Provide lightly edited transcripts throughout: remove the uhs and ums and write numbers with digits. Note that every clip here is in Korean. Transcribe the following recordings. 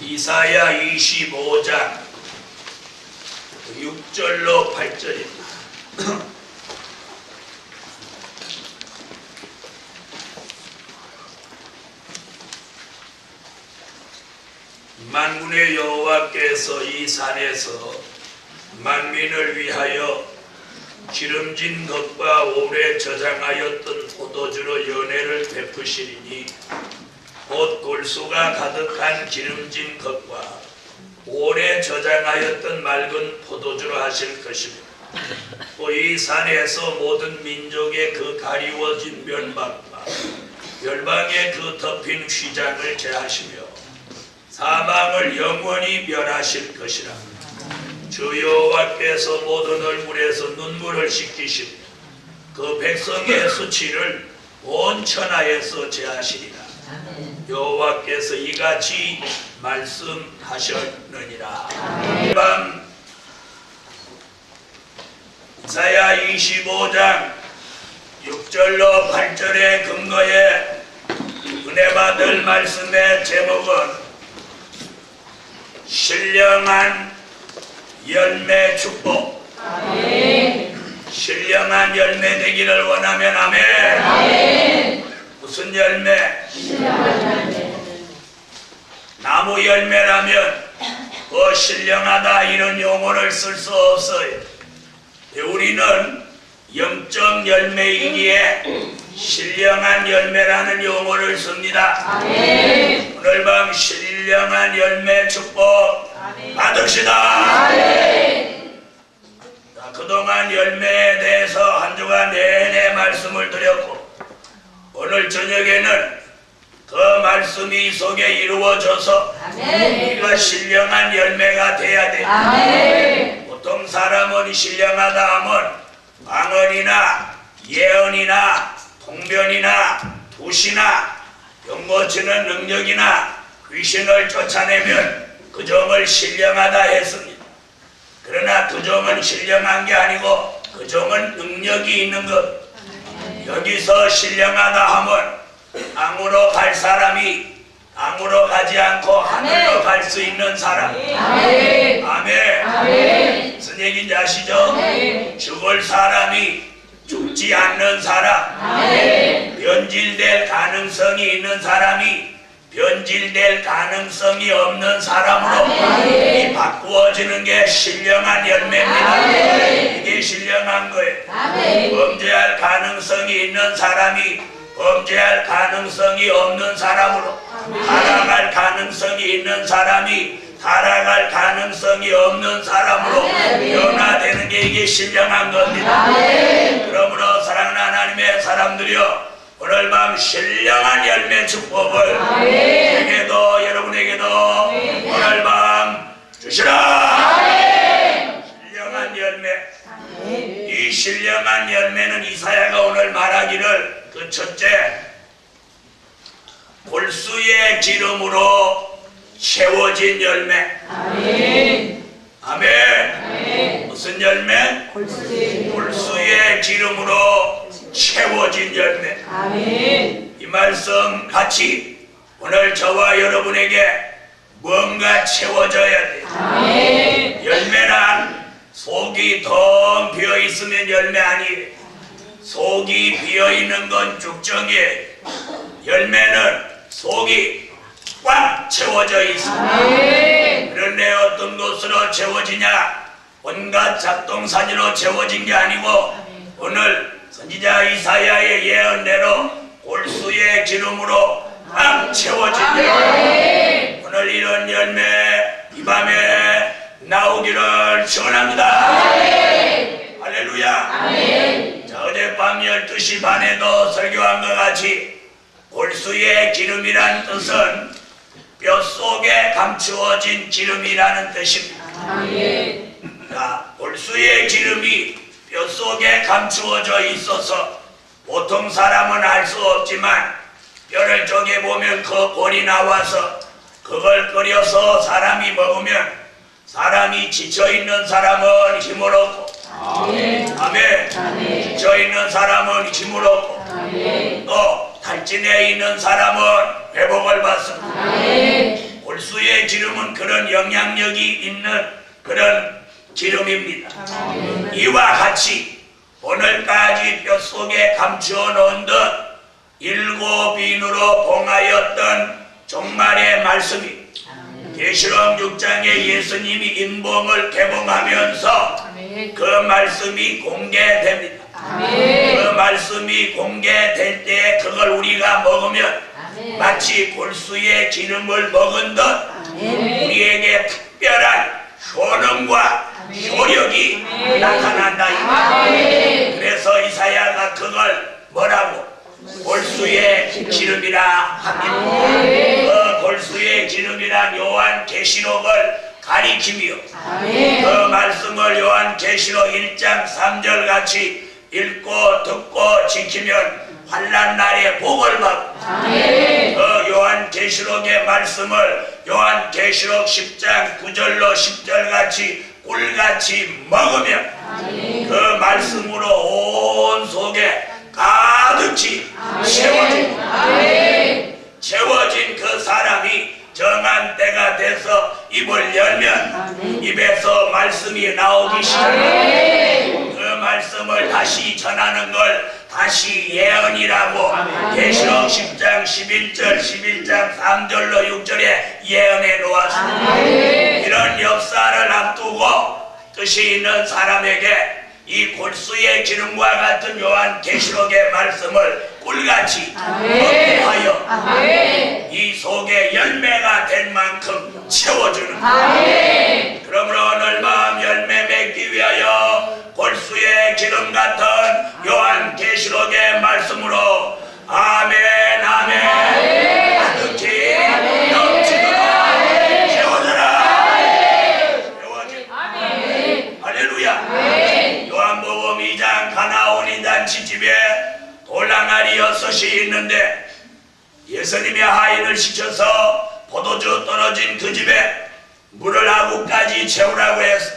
이사야 25장 6절로 8절입니다. 만군의 여호와께서 이 산에서 만민을 위하여 기름진 것과 오래 저장하였던 포도주로 연회를 베푸시리니 곧 골수가 가득한 기름진 것과 오래 저장하였던 맑은 포도주로 하실 것입니다. 또 이 산에서 모든 민족의 그 가리워진 면박과 열방의 그 덮인 휘장을 제하시며 사망을 영원히 멸하실 것이라. 주 여호와께서 모든 얼굴에서 눈물을 씻기시며 그 백성의 수치를 온 천하에서 제하시리라. 여호와께서 이같이 말씀하셨느니라. 밤 이사야 25장 6절로 8절의 근거에 은혜 받을 말씀의 제목은 신령한 열매 축복. 아멘. 신령한 열매 되기를 원하면 아멘. 아멘. 무슨 열매? 신령한 열매. 나무 열매라면 신령하다 이런 용어를 쓸 수 없어요. 우리는 영적 열매이기에 신령한 열매라는 용어를 씁니다. 아멘. 오늘 밤 신령한 열매 축복 아멘. 받읍시다. 아멘. 자, 그동안 열매에 대해서 한 주간 내내 말씀을 드렸고 오늘 저녁에는 그 말씀이 속에 이루어져서 아멘. 우리가 신령한 열매가 돼야 돼. 아멘. 보통 사람은 신령하다 하면 방언이나 예언이나 통변이나 두시나 병 고치는 능력이나 귀신을 쫓아내면 그 종을 신령하다 했습니다. 그러나 그 종은 신령한 게 아니고 그 종은 능력이 있는 것. 여기서 신령하다 하면 땅으로 갈 사람이 땅으로 가지 않고 하늘로 갈 수 있는 사람. 아멘. 아멘. 아멘. 무슨 얘기인지 아시죠? 아멘. 죽을 사람이 죽지 않는 사람. 아멘. 변질될 가능성이 있는 사람이 변질될 가능성이 없는 사람으로 아멘. 바꾸어지는 게 신령한 열매입니다. 아멘. 이게 신령한 거예요. 아멘. 범죄할 가능성이 있는 사람이 범죄할 가능성이 없는 사람으로 타락할 가능성이 있는 사람이 타락할 가능성이 없는 사람으로 변화되는 게 이게 신령한 겁니다. 아멘. 그러므로 사랑하는 하나님의 사람들이여 오늘 밤 신령한 열매 축복을 내게도 여러분에게도 아멘. 오늘 밤 주시라. 아멘. 신령한 열매. 아멘. 이 신령한 열매는 이사야가 오늘 말하기를 그 첫째 골수의 기름으로 채워진 열매. 아멘. 아멘. 아멘. 무슨 열매? 골수의 기름으로 채워진 열매. 아멘. 이 말씀 같이 오늘 저와 여러분에게 뭔가 채워져야 돼. 아멘. 열매란 속이 텅 비어 있으면 열매 아니에요. 속이 비어 있는 건 죽정이에요. 열매는 속이 꽉 채워져 있습니다. 그런데 어떤 것으로 채워지냐? 온갖 잡동사니로 채워진 게 아니고 오늘 선지자 이사야의 예언대로 골수의 기름으로 꽉 채워진 열매. 오늘 이런 열매 이 밤에 나오기를 축원합니다. 할렐루야. 아멘. 자, 어젯밤 12시 반에도 설교한 것 같이 골수의 기름이란 뜻은 뼛속에 감추어진 기름이라는 뜻입니다. 아멘. 자, 골수의 기름이 뼛속에 감추어져 있어서 보통 사람은 알 수 없지만 뼈를 쪼개보면 그 골이 나와서 그걸 끓여서 사람이 먹으면 사람이 지쳐있는 사람은 힘을 얻고 아멘. 아멘. 아멘. 지쳐있는 사람은 힘을 얻고 아멘. 또 탈진해 있는 사람은 회복을 받습니다. 아멘. 골수의 기름은 그런 영향력이 있는 그런 기름입니다. 이와 같이 오늘까지 뼛속에 감추어 놓은 듯 일곱 인으로 봉하였던 종말의 말씀이 계시록 6장에 예수님이 인봉을 개봉하면서 그 말씀이 공개됩니다. 그 말씀이 공개될 때 그걸 우리가 먹으면 마치 골수의 기름을 먹은 듯 우리에게 특별한 효능과 효력이 나타난다. 그래서 이사야가 그걸 뭐라고? 골수의 기름이라 합니다. 그 골수의 기름이란 요한계시록을 가리키며 그 말씀을 요한계시록 1장 3절 같이 읽고 듣고 지키면 환난 날에 복을 받고 그 요한계시록의 말씀을 요한계시록 10장 9절로 10절 같이 꿀같이 먹으면 그 말씀으로 온 속에 가득히 채워진 그 사람이 정한 때가 돼서 입을 열면 입에서 말씀이 나오기 시작합니다. 그 말씀을 다시 전하는 걸 다시 예언이라고 계시록 10장 11절 11장 3절로 6절에 예언해 놓았습니다. 이런 역사를 앞두고 뜻이 있는 사람에게 이 골수의 기름과 같은 요한계시록의 말씀을 꿀같이 먹게 하여 이 속에 열매가 될 만큼 채워주는 그러므로 오늘 밤 열매 맺기 위하여 골수의 기름 같은 요한계시록의 말씀으로 아멘 아멘 가득히 넘치도록 채워져라 채워진 할렐루야. 요한복음 2장 가나온 잔치집에 돌랑아리 6이 있는데 예수님이 하인을 시켜서 포도주 떨어진 그 집에 물을 아구까지 채우라고 했어.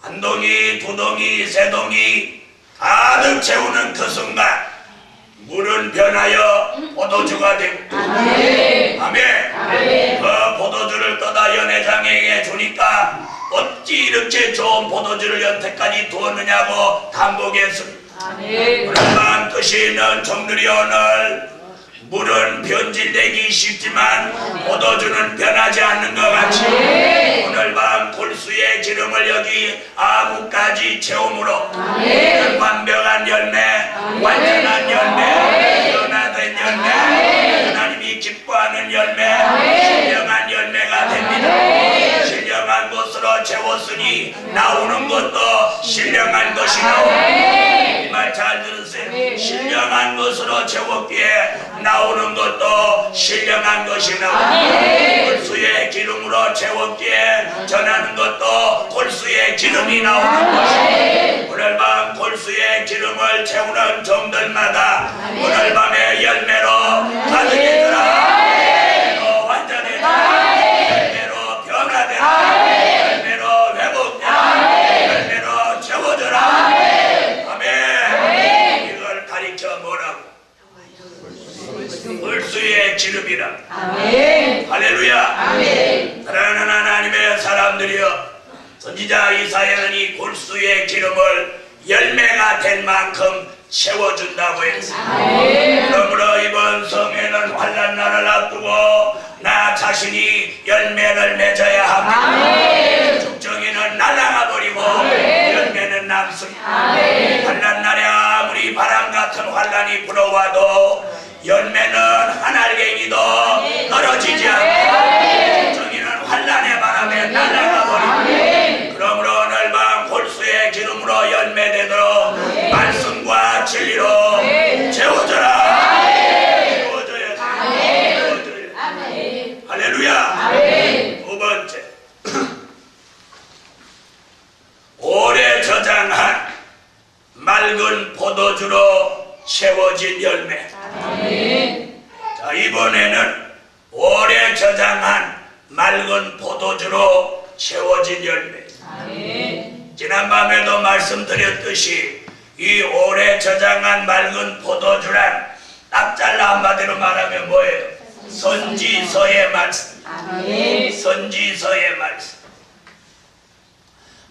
한 동이 두 동이 세 동이 가득 채우는 그 순간 물은 변하여 포도주가 되고 아멘. 그 포도주를 떠다 연회장에게 주니까 어찌 이렇게 좋은 포도주를 여태까지 두었느냐고 단복했습니다. 오늘 밤 뜻이 있는 종들이 오늘 물은 변질되기 쉽지만 포도주는 변하지 않는 것 같이 오늘 밤 골수의 기름을 여기 아구까지 채움으로 완벽한 열매, 완전한 열매, 변화된 열매, 하나님이 기뻐하는 열매, 신령한 열매가 됩니다. 신령한 것으로 채웠으니 나오는 것도 신령한 것이 나옵니다. 이 말 잘 들으세요. 신령한 것으로 채웠기에 나오는 것도 신령한 것이 나옵니다. 골수의 기름으로 채웠기에 전하는 것도 골수의 기름이 나오는 것입니다. 오늘 밤 골수의 기름을 채우는 종들마다 오늘 밤의 열매로 가득해져라. 열매로 완전해져라. 열매로 변화되라. 열매로 회복되라. 열매로 채워져라. 아멘. 이걸 가리켜 뭐라고? 골수의 기름이라. 할렐루야. 사랑하는 하나님의 사람들이여, 선지자 이사야는 이 골수의 기름을 열매가 될 만큼 채워준다고 했어. 그러므로 이번 성회는 환난날을 앞두고 나 자신이 열매를 맺어야 합니다. 죽정이는 날아가 버리고 열매는 남습니다. 환난날에 아무리 바람 같은 환난이 불어와도 열매는 한 알갱이도 떨어지지 않고 죽정이는 환난의 바람에 날아가 버립니다. 그러므로 오늘 밤 골수의 기름으로 열매되도록 말씀과 진리로 채워져라. 채워져야 돼. 할렐루야. 두 번째, 오래 저장한 맑은 포도주로 채워진 열매. 자, 이번에는 오래 저장한 맑은 포도주로 채워진 열매. 지난밤에도 말씀드렸듯이 이 오래 저장한 맑은 포도주란 딱 잘라 한마디로 말하면 뭐예요? 선지서의 말씀. 선지서의 말씀.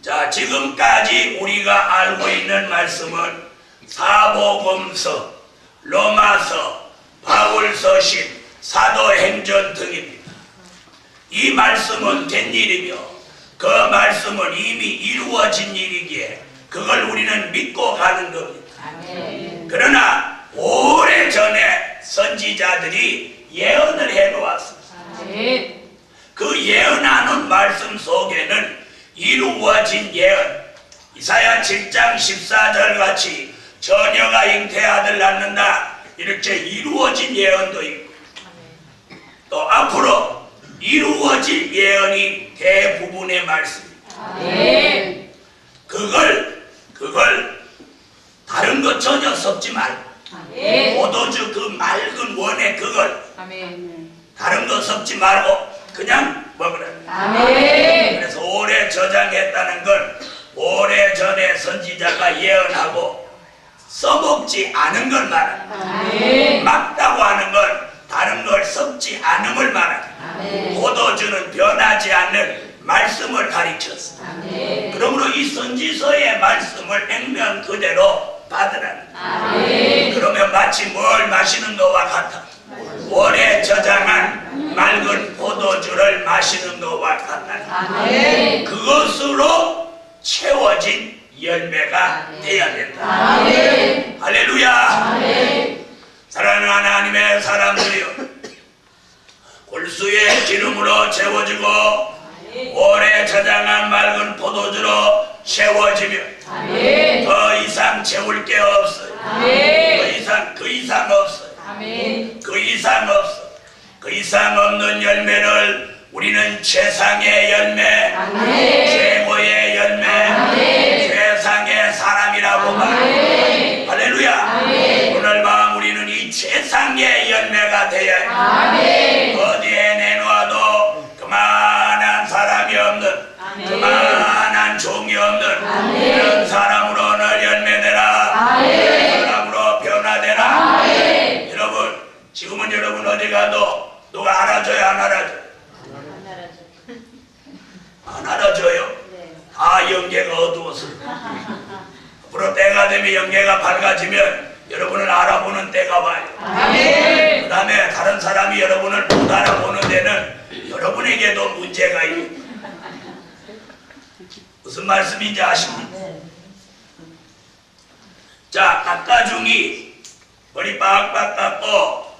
자, 지금까지 우리가 알고 있는 말씀은 사복음서, 로마서, 바울서신, 사도행전 등입니다. 이 말씀은 된 일이며 그 말씀은 이미 이루어진 일이기에 그걸 우리는 믿고 가는 겁니다. 그러나 오래전에 선지자들이 예언을 해놓았습니다. 그 예언하는 말씀 속에는 이루어진 예언, 이사야 7장 14절 같이 처녀가 잉태아들 낳는다 이렇게 이루어진 예언도 있고 또 앞으로 이루어질 예언이 대부분의 말씀입니다. 그걸 다른 것 전혀 섞지 말고 포도주 그 맑은 원에 그걸 다른 거 섞지 말고 그냥 먹으라. 그래서 오래 저장했다는 건 오래전에 선지자가 예언하고 써먹지 않은 걸 말합니다. 막다고 하는 건 다른 걸 섞지 않음을 말합니다. 포도주는 변하지 않는 말씀을 가르쳤습니다. 그러므로 이 선지서의 말씀을 액면 그대로 받으라는 그러면 마치 뭘 마시는 것과 같아. 오래 저장한 맑은 포도주를 마시는 것과 같다. 그것으로 채워진 열매가 되어야 된다. 할렐루야. 사랑하는 하나님의 사람들이여, 골수의 기름으로 채워지고 오래 저장한 맑은 포도주로 채워지며 더 이상 채울 게 없어요. 그 이상 없어요. 그 이상 없어. 그 이상 없는 열매를 우리는 최상의 열매, 최고의 열매, 최상의 사람이라고 말해요. 할렐루야. 오늘 밤 우리는 이 최상의 열매가 되어야 해. 어디에 내놓아도 그만한 사람이 없는, 그만한 종이 없는 이런 사람으로 늘 열매되라. 이런 사람으로 변화되라. 여러분, 지금은 여러분 어디 가도 누가 알아줘요, 안 알아줘요? 안 알아줘요? 다 영계가 어두워서. 앞으로 때가 되면 영계가 밝아지면 여러분을 알아보는 때가 와요. 그 다음에 다른 사람이 여러분을 못 알아보는 데는 여러분에게도 문제가 있어요. 무슨 말씀인지 아십니까? 자, 갓가중이 머리 빡빡 깎고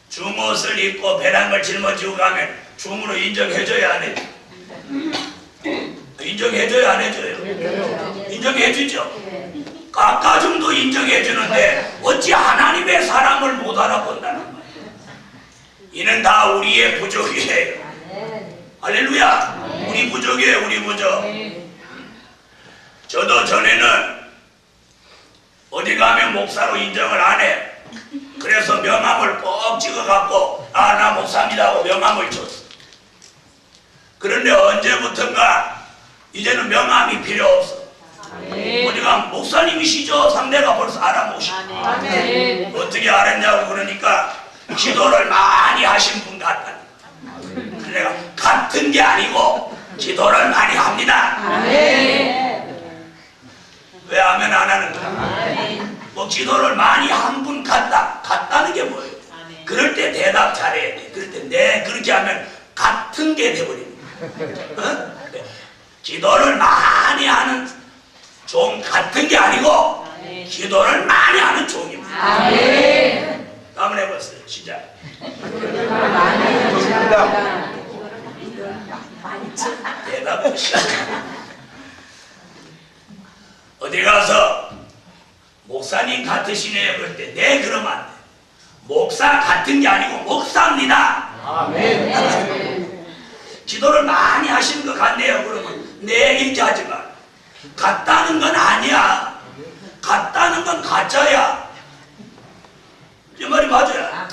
중옷을 입고 배낭을 짊어지고 가면 중으로 인정해줘야 안 해줘? 인정해줘야 안 해줘요? 인정해주죠? 갓가중도 인정해주는데 어찌 하나님의 사람을 못 알아본다는 거예요. 이는 다 우리의 부족이에요. 할렐루야. 우리 부족이에요. 우리 부족. 저도 전에는 어디 가면 목사로 인정을 안 해. 그래서 명함을 꼭 찍어갖고 나 목사입니다 하고 명함을 줬어. 그런데 언제부턴가 이제는 명함이 필요 없어. 어디 가면 목사님이시죠? 상대가 벌써 알아보시고. 어떻게 알았냐고 그러니까 기도를 많이 하신 분 같다. 내가 같은 게 아니고 기도를 많이 합니다. 왜 하면 안 하는 거야? 뭐 기도를 많이 한 분 같다. 같다는 게 뭐예요? 그럴 때 대답 잘해야 돼. 그럴 때 네 그렇게 하면 같은 게 돼버립니다. 어? 기도를 많이 하는 종 같은 게 아니고 기도를 많이 하는 종입니다. 한번 해보세요. 시작. 대답 시작. 어디 가서 목사님 같으시네요 그럴 때 네 그러면 안 돼. 목사 같은 게 아니고 목사입니다. 기도를 많이 하시는 것 같네요 그러면 네 인지하지 마. 같다는 건 아니야. 같다는 건 가짜야. 이 말이 맞아요.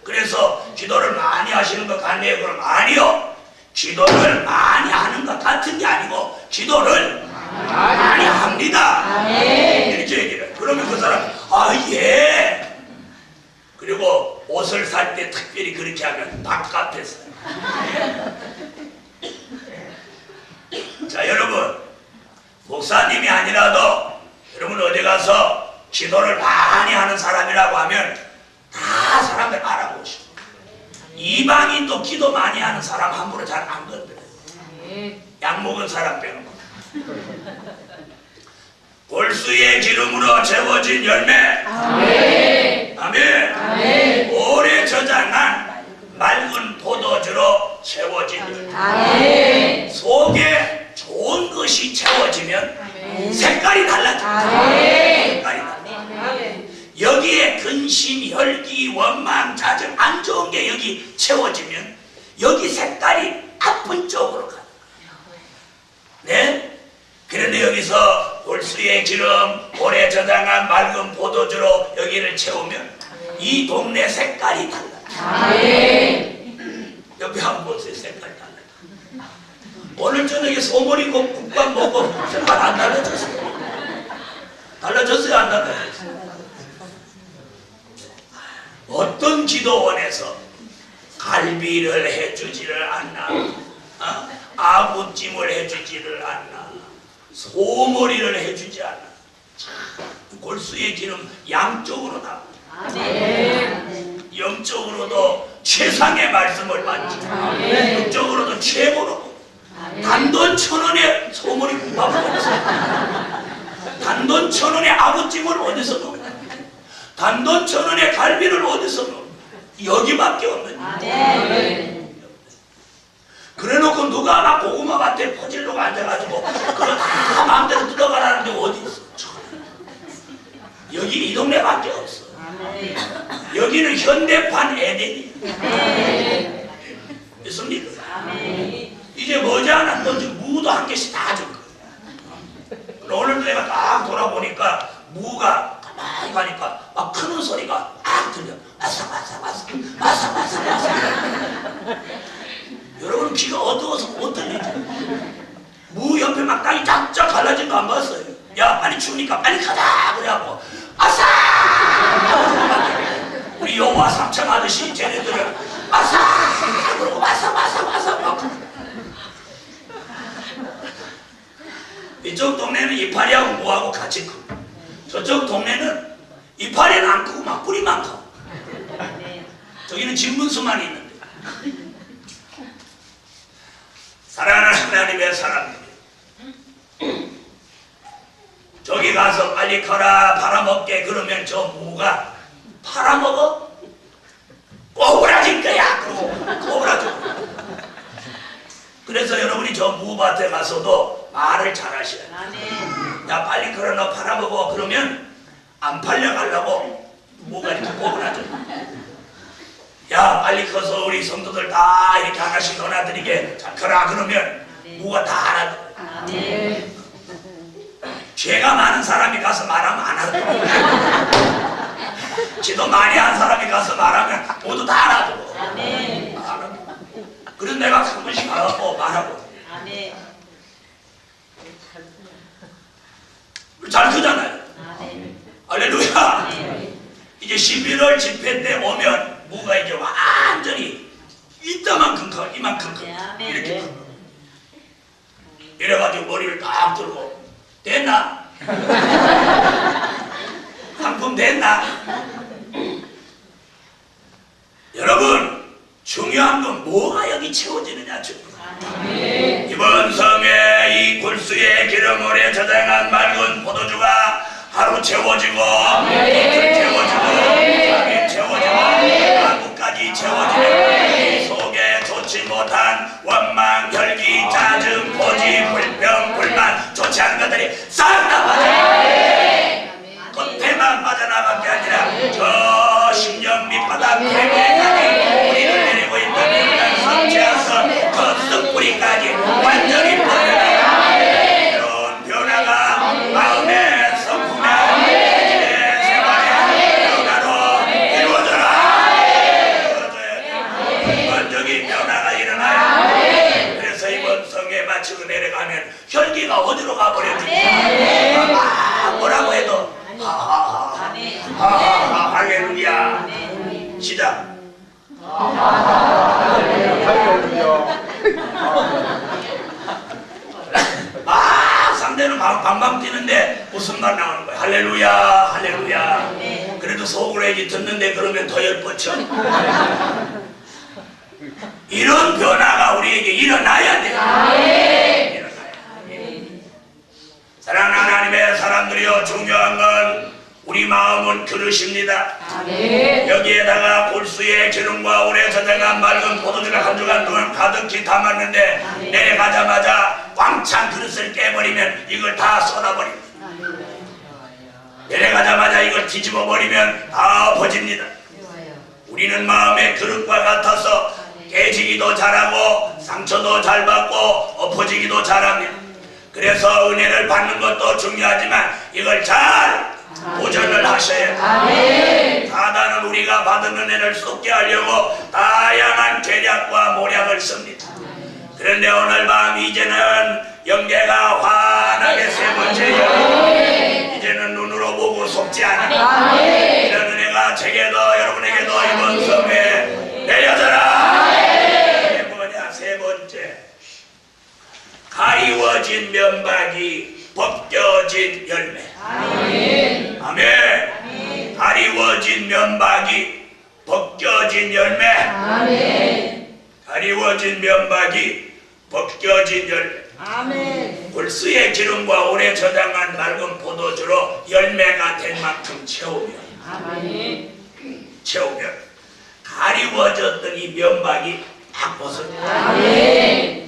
그래서 기도를 많이 하시는 것 같네요 그러면 아니요. 기도를 많이 하는 것 같은 게 아니고 기도를 많이 합니다. 이렇게 얘기를 해. 그러면 그 사람 아 예. 그리고 옷을 살 때 특별히 그렇게 하면 바깥에서. 자, 여러분, 목사님이 아니라도 여러분 어디 가서 기도를 많이 하는 사람이라고 하면 다 사람들 알아보시고, 이방인도 기도 많이 하는 사람 함부로 잘 안 건드려요. 약 먹은 사람 빼놓고. 골수의 기름으로 채워진 열매. 아멘. 아멘. 아멘. 오래 저장한 맑은 포도주로 채워진 열매. 아멘. 속에 좋은 것이 채워지면 아멘. 색깔이 달라져. 아멘. 색깔이 달라져. 아멘. 여기에 근심, 혈기, 원망, 짜증, 안 좋은 게 여기 채워지면 여기 색깔이 아픈 쪽으로 가. 네? 그런데 여기서 골수의 기름, 오래 저장한 맑은 포도주로 여기를 채우면 이 동네 색깔이 달라. 옆에 한번 보세요. 색깔이 달라. 오늘 저녁에 소머리고 국밥 먹고 색깔 안 달라졌어요? 달라졌어요? 안 달라졌어요? 어떤 기도원에서 갈비를 해주지를 않나, 아구찜을 해주지를 않나, 소머리를 해주지 않아. 골수의 기름 양쪽으로 다. 영적으로도 최상의 말씀을 받지, 영적으로도 최고로. 단돈 1,000원에 소머리 국밥을 어디서, 단돈 1,000원에 아구찜을 어디서 넣어? 단돈 1,000원에 갈비를 어디서 넣어? 여기밖에 없는. 그래놓고 누가 막 고구마 밭에 퍼질러고 앉아가지고 그거 다 마음대로 뜯어가라는데 어디 있어? 여기 이 동네밖에 없어. 여기는 현대판 에덴이야. 믿습니까? 이제 머지않았던 무도 한 개씩 다 줄 거야. 오늘도 내가 딱 돌아보니까 무가 가만히 가니까 막 크는 소리가 딱 들려. 아삭아삭아삭 아삭아삭아삭. 여러분 귀가 어두워서 못 들리죠? 무 옆에 막 땅이 쫙쫙 갈라진 거 안 봤어요? 야 빨리 추우니까 빨리 가자 그래갖고 아삭! 우리 여호와 삼창하듯이 쟤네들은 아삭! 그러고 아삭아삭아삭 막. 이쪽 동네는 이파리하고 무하고 같이 크고 저쪽 동네는 이파리는 안 크고 막 뿌리만 커. 저기는 진분수만 있는데. 사랑하는 하나님의 사람들, 저기 가서 빨리 커라 팔아먹게 그러면 저 무가 팔아먹어? 꼬부라질 거야. 그러고 꼬부라져. 그래서 여러분이 저 무밭에 가서도 말을 잘 하셔야 돼. 야 빨리 커라 너 팔아먹어 그러면 안 팔려가려고 무가 이렇게 꼬부라져. 야 빨리 커서 우리 성도들 다 이렇게 하나씩 넣어놔드리게 자 커라 그러면 무가 다 알아들어. 죄가 많은 사람이 가서 말하면 안 알아들어. 기도 많이 한 사람이 가서 말하면 모두 다 알아들어. 알아들어. 그래서 내가 한 번씩 가서 말하고 잘 크잖아요. 할렐루야. 이제 11월 집회 때 오면 무가 이제 완전히 이따만큼 커, 이만큼 커, 이렇게 커. 이래가지고 머리를 딱 들고 됐나? 상품 됐나? 여러분 중요한 건 뭐가 여기 채워지느냐 이번 성에 이 골수의 기름 오래 저장한 맑은 포도주가 하루 채워지고 이틀 채워지고 3일 채워지고 하루까지 채워지면 이 속에 좋지 못한 원망, 혈기, 짜증, 고집, 불평, 불만 좋지 않은 것들이 싹 다 빠져나가요. 겉에만 빠져나갈 게 아니라 저 심령 밑바닥 태계까지 뿌리를 내리고 있는 성체에서 그 쓱뿌리까지 완전히 빠져나가요. 이런 변화가 마음에 성품에 내 생활에 변화로 이루어져라. 근본적인 변화가 일어나요. 그래서 이번 성에 마치고 내려가면 혈기가 어디로 가버렸지? 뭐라고 해도 하하하 할렐루야 시작. 상대는 방방 뛰는데 웃음만 나오는 거야. 할렐루야, 할렐루야. 그래도 속으로 얘기 듣는데 그러면 더 열뻗쳐. 이런 변화가 우리에게 일어나야 돼. 일어나야 돼. 사랑하는 하나님의 사람들이여, 중요한 건 우리 마음은 그릇입니다. 여기에다가 골수의 기름과 오래 저장한 맑은 포도주를 한 주간 동안 가득히 담았는데 내려가자마자 꽝찬 그릇을 깨버리면 이걸 다 쏟아버립니다. 내려가자마자 이걸 뒤집어버리면 다 엎어집니다. 우리는 마음의 그릇과 같아서 깨지기도 잘하고 상처도 잘 받고 엎어지기도 잘합니다. 그래서 은혜를 받는 것도 중요하지만 이걸 잘 도전을 하셔야 돼요. 사단은 우리가 받은 은혜를 쏟게 하려고 다양한 계략과 모략을 씁니다. 그런데 오늘 밤 이제는 영계가 환하게 세 번째요. 이제는 눈으로 보고 속지 않아. 이런 은혜가 제게도 여러분에게도 이번 섬에 내려져라. 이게 뭐냐? 세 번째, 가리워진 면박이 벗겨진 열매. 아멘. 아멘. 가리워진 면박이 벗겨진 열매. 아멘. 가리워진 면박이 벗겨진 열매. 아멘. 골수의 기름과 오래 저장한 맑은 포도주로 열매가 된 만큼 채우면, 아멘. 채우면 가리워졌던 이 면박이 딱 벗어져요. 아멘.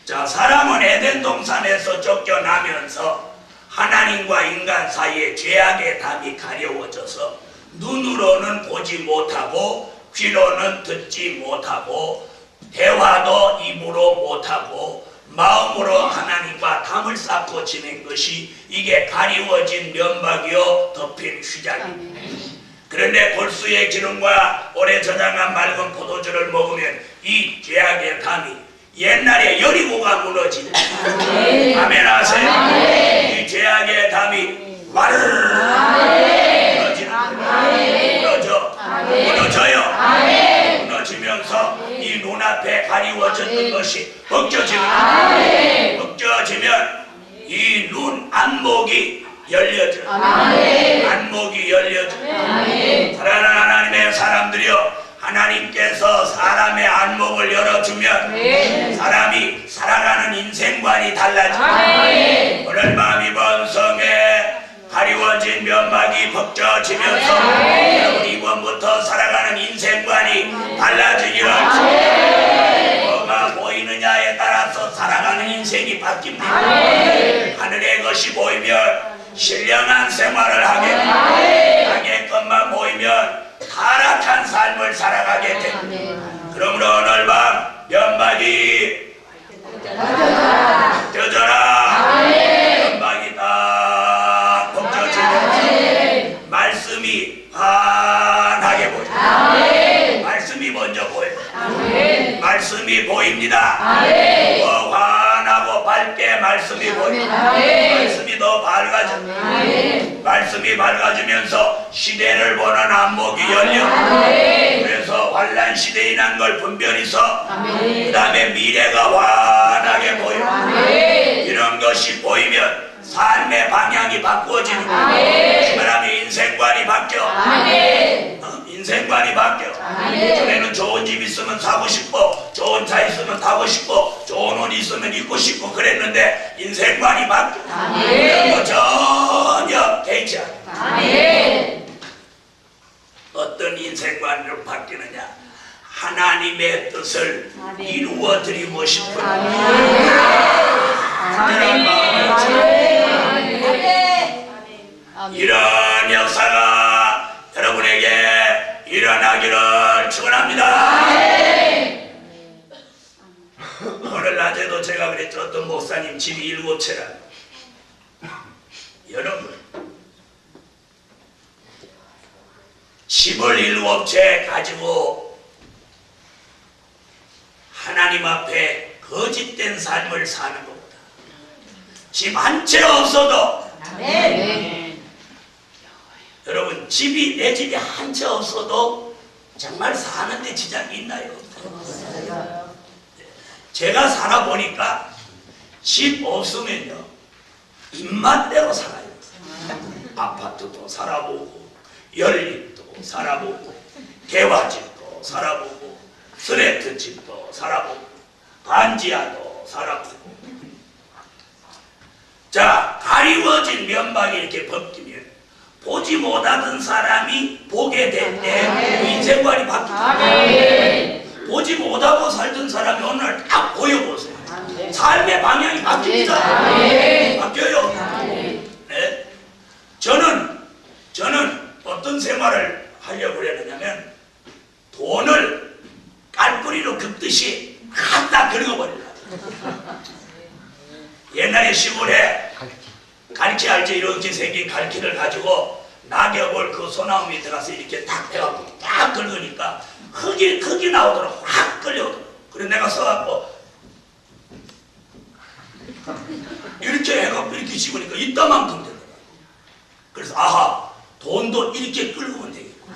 자, 사람은 에덴 동산에서 쫓겨나면서 하나님과 인간 사이에 죄악의 담이 가려워져서 눈으로는 보지 못하고 귀로는 듣지 못하고 대화도 입으로 못하고 마음으로 하나님과 담을 쌓고 지낸 것이 이게 가리워진 면박이요 덮인 휘장입니다. 그런데 골수의 기름과 오래 저장한 맑은 포도주를 먹으면 이 죄악의 담이 옛날에 여리고가 무너지는, 아멘 하세요. 이 죄악의 담이 와르르 무너져요. 무너지면서 이 눈앞에 가리워졌던 것이 벗겨지면 이 눈 안목이 열려져. 안목이 열려져. 사랑하는 하나님의 사람들이여, 하나님께서 사람의 안목을 열어주면 사람이 살아가는 인생관이 달라집니다. 오늘 밤 이번 성에 가리워진 면박이 벗겨지면서 여러분 이번부터 살아가는 인생관이 달라지기를, 뭐가 보이느냐에 따라서 살아가는 인생이 바뀝니다. 하늘의 것이 보이면 신령한 생활을 하게 됩니다. 땅의 것만 보이면 타락한 삶을 살아가게 됩니다. 그러므로 오늘 밤 면박이 벗겨져라. 면박이 딱 벗겨지면 말씀이 환하게 보여요. 말씀이 먼저 보여요. 말씀이 보입니다. 환하고 밝게 말씀이 보여요. 말씀이 더 밝아져. 말씀이 밝아지면서 시대를 보는 안목이 열려. 그래서 환난 시대에 난 걸 분별해서 그 다음에 미래가 환하게 보여. 이런 것이 보이면 삶의 방향이 바꾸어지는 거예요. 사람의 인생관이 바뀌어. 인생관이 바뀌어. 전에는 좋은 집 있으면 사고 싶고 좋은 차 있으면 타고 싶고 좋은 옷 있으면 입고 싶고 그랬는데 인생관이 바뀌어. 그런 거 전혀 개의치 않아. 어떤 인생관으로 바뀌느냐? 하나님의 뜻을 이루어 드리고 싶은 이런 역사가 여러분에게 일어나기를 축원합니다. 오늘 낮에도 제가 그랬죠. 어떤 목사님 집이 7채라. 여러분 집을 7채 가지고 하나님 앞에 거짓된 삶을 사는 것보다 집 한 채 없어도 여러분 집이 내 집이 한 채 없어도 정말 사는데 지장이 있나요? 제가 살아보니까 집 없으면요 입맛대로 살아요. 아파트도 살아보고 연립도 살아보고 개화집도 살아보고 스레트집도 살아보고 반지하도 살아보고. 자, 가리워진 면박이 이렇게 벗기면 보지 못하던 사람이 보게 될 때 인생관이 바뀝니다. 보지 못하고 살던 사람이 어느 날 딱 보여보세요. 삶의 방향이 바뀝니다. 바뀌어요. 네? 저는 어떤 생활을 하려고 그랬느냐면 돈을 깔뿌리로 긋듯이 갖다 긁어버리려고. 옛날에 시골에 갈치 알지? 이렇게 생긴 갈치를 가지고 낙엽을 그 소나무 밑에 가서 이렇게 딱 해갖고 딱 긁으니까 흙이 나오도록 확 끌려오더라고. 그래서 내가 써갖고 이렇게 해갖고 이렇게 집으니까 이따만큼 되더라고. 그래서 아하, 돈도 이렇게 끌고면 되겠고.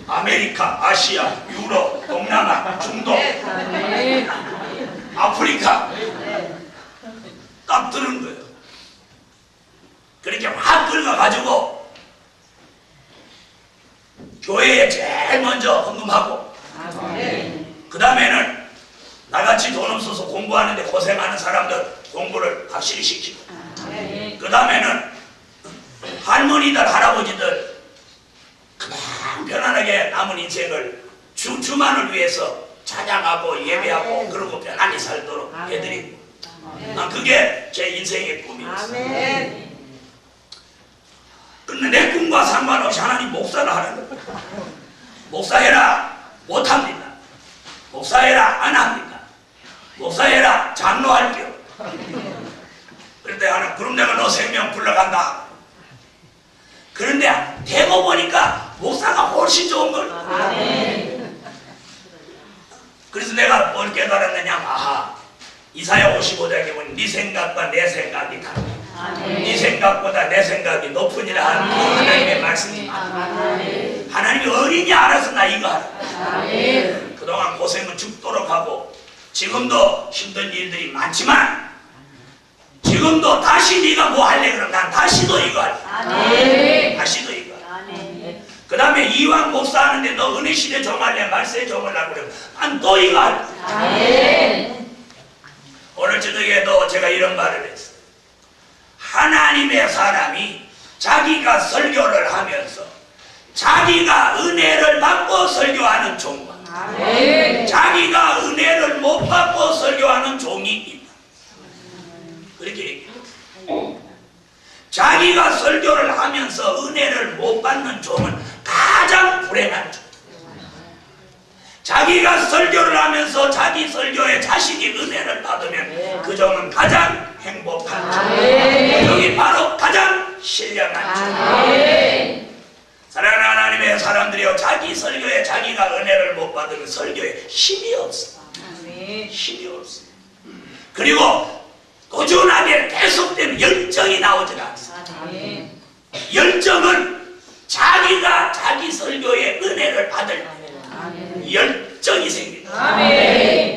아메리카, 아시아, 유럽, 동남아, 중동, 아프리카 딱 드는 거예요. 그렇게 확 긁어가지고 교회에 제일 먼저 헌금하고 그 다음에는 나같이 돈 없어서 공부하는데 고생하는 사람들 공부를 확실히 시키고 그 다음에는 할머니들 할아버지들 그냥 편안하게 남은 인생을 주만을 위해서 찬양하고 예배하고 그러고 편안히 살도록 해드리고 그게 제 인생의 꿈이었어요. 근데 내 꿈과 상관없이 하나님 목사를 하라는 거예요. 목사해라 못합니다. 목사해라 안 합니다. 목사해라 장로할게요. 그런데 하나 그럼 내가 너 생명 불러간다. 그런데 되고 보니까 목사가 훨씬 좋은 걸. 그래서 내가 뭘 깨달았느냐. 아하, 이사야 55장에 보니 네 생각과 내 생각이 다르다. 네 생각보다 내 생각이 높으니라 하는 하나님의 말씀이 하나님이 어린이 알아서 나 이거 하라. 그동안 고생은 죽도록 하고 지금도 힘든 일들이 많지만 지금도 다시 네가 뭐 할래 그러면 난 다시도 이거 할래. 다시도 이거 할래. 그 다음에 이왕 목사하는데 너 은혜시대 정할래 말세에 정하려고 그러면 난 또 이거 할래. 오늘 저녁에도 제가 이런 말을 했어요. 하나님의 사람이 자기가 설교를 하면서 자기가 은혜를 받고 설교하는 종과 자기가 은혜를 못 받고 설교하는 종이 있다. 그렇게 얘기해요. 자기가 설교를 하면서 은혜를 못 받는 종은 가장 불행한 종. 자기가 설교를 하면서 자기 설교에 자신이 은혜를 받으면 그 종은 가장 행복한 종. 그 종이 바로 가장 신령한 종. 사랑하는 하나님의 사람들이여, 자기 설교에 자기가 은혜를 못 받으면 설교에 힘이 없어. 힘이 없어. 그리고 꾸준하게 계속되는 열정이 나오질 않습니다. 열정은 자기가 자기 설교에 은혜를 받을 때 열정이 생깁니다.